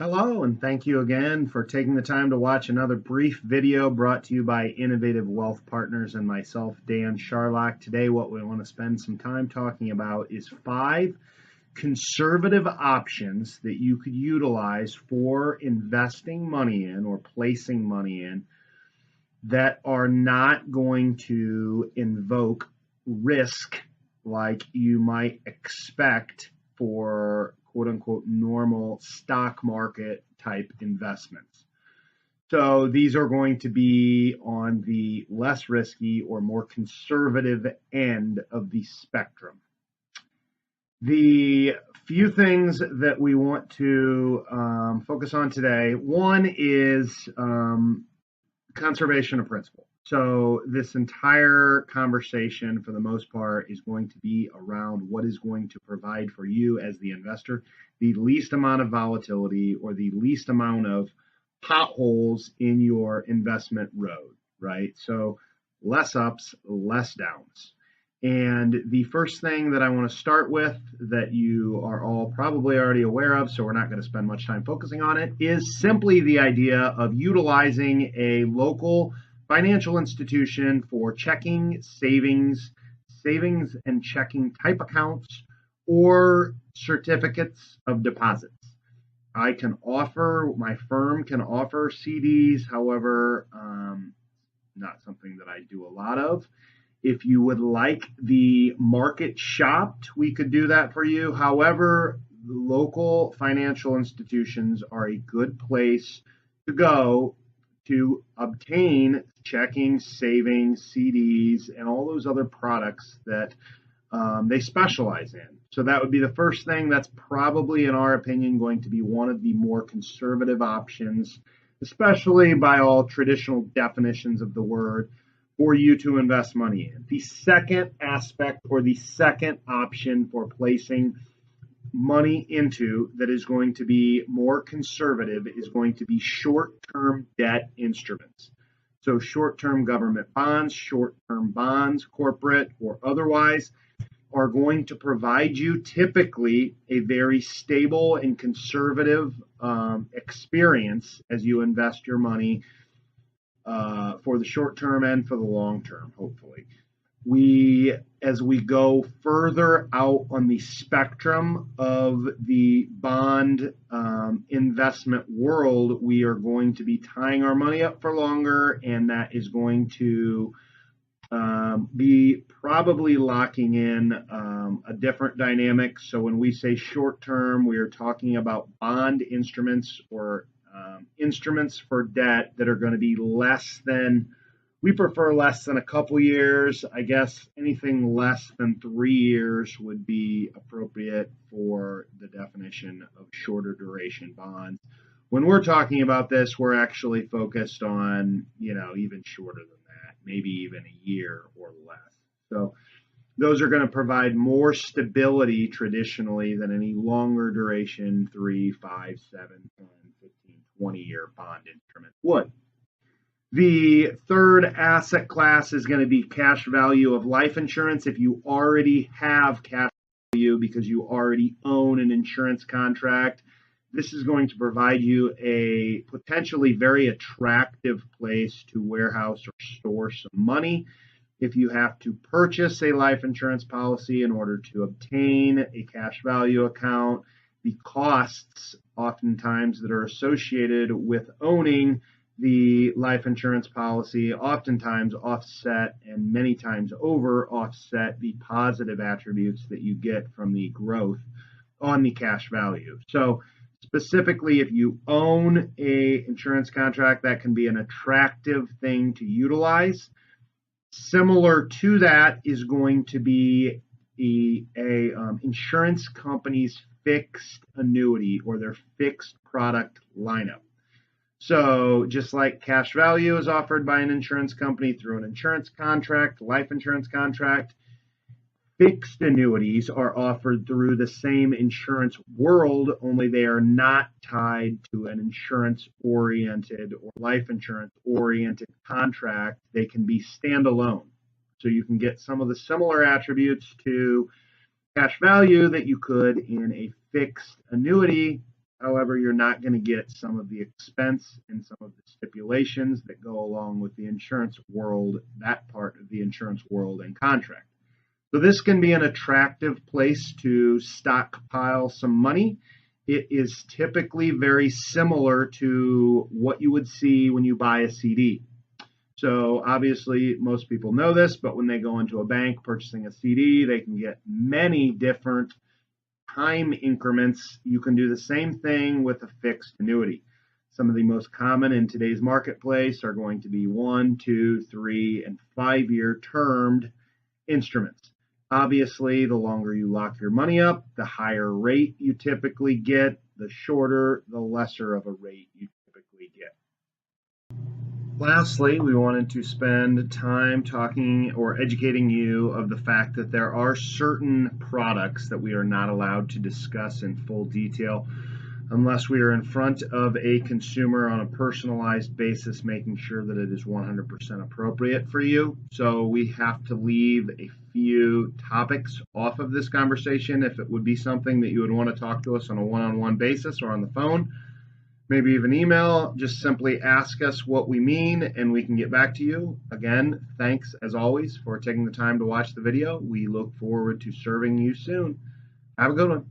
Hello, and thank you again for taking the time to watch another brief video brought to you by Innovative Wealth Partners and myself, Dan Scharlach. Today, what we want to spend some time talking about is 5 conservative options that you could utilize for investing money in or placing money in that are not going to invoke risk like you might expect for quote unquote normal stock market type investments. So these are going to be on the less risky or more conservative end of the spectrum. The few things that we want to focus on today, one is conservation of principal. So this entire conversation, for the most part, is going to be around what is going to provide for you as the investor the least amount of volatility or the least amount of potholes in your investment road, right? So less ups, less downs. And the first thing that I want to start with that you are all probably already aware of, so we're not going to spend much time focusing on it, is simply the idea of utilizing a local financial institution for checking, savings and checking type accounts or certificates of deposits. My firm can offer CDs, however, not something that I do a lot of. If you would like the market shopped, we could do that for you. However, local financial institutions are a good place to go to obtain checking, savings, CDs, and all those other products that they specialize in. So that would be the first thing. That's probably, in our opinion, going to be one of the more conservative options, especially by all traditional definitions of the word, for you to invest money in. The second aspect or the second option for placing money into that is going to be more conservative is going to be short-term debt instruments. So short-term government bonds, short-term bonds, corporate or otherwise, are going to provide you typically a very stable and conservative experience as you invest your money for the short term and for the long term, hopefully. As we go further out on the spectrum of the bond investment world, we are going to be tying our money up for longer, and that is going to be probably locking in a different dynamic. So when we say short term, we are talking about bond instruments or instruments for debt that are going to be we prefer less than a couple years. I guess anything less than 3 years would be appropriate for the definition of shorter duration bonds. When we're talking about this, we're actually focused on, even shorter than that, maybe even a year or less. So those are going to provide more stability traditionally than any longer duration 3, 5, 7, 10, 15, 20-year bond instrument would. The third asset class is going to be cash value of life insurance. If you already have cash value because you already own an insurance contract, this is going to provide you a potentially very attractive place to warehouse or store some money. If you have to purchase a life insurance policy in order to obtain a cash value account, the costs oftentimes that are associated with owning the life insurance policy oftentimes offset and many times over offset the positive attributes that you get from the growth on the cash value. So specifically, if you own a insurance contract, that can be an attractive thing to utilize. Similar to that is going to be a insurance company's fixed annuity or their fixed product lineup. So just like cash value is offered by an insurance company through an insurance contract, life insurance contract, fixed annuities are offered through the same insurance world, only they are not tied to an insurance-oriented or life insurance-oriented contract. They can be standalone. So you can get some of the similar attributes to cash value that you could in a fixed annuity However, you're not going to get some of the expense and some of the stipulations that go along with the insurance world, that part of the insurance world and contract. So this can be an attractive place to stockpile some money. It is typically very similar to what you would see when you buy a CD. So obviously most people know this, but when they go into a bank purchasing a CD, they can get many different time increments. You can do the same thing with a fixed annuity. Some of the most common in today's marketplace are going to be 1, 2, 3, and 5-year termed instruments. Obviously, the longer you lock your money up, the higher rate you typically get. The shorter, the lesser of a rate you typically get. Lastly, we wanted to spend time talking or educating you of the fact that there are certain products that we are not allowed to discuss in full detail unless we are in front of a consumer on a personalized basis, making sure that it is 100% appropriate for you. So we have to leave a few topics off of this conversation. If it would be something that you would want to talk to us on a one-on-one basis or on the phone, maybe even email, just simply ask us what we mean and we can get back to you. Again, thanks as always for taking the time to watch the video. We look forward to serving you soon. Have a good one.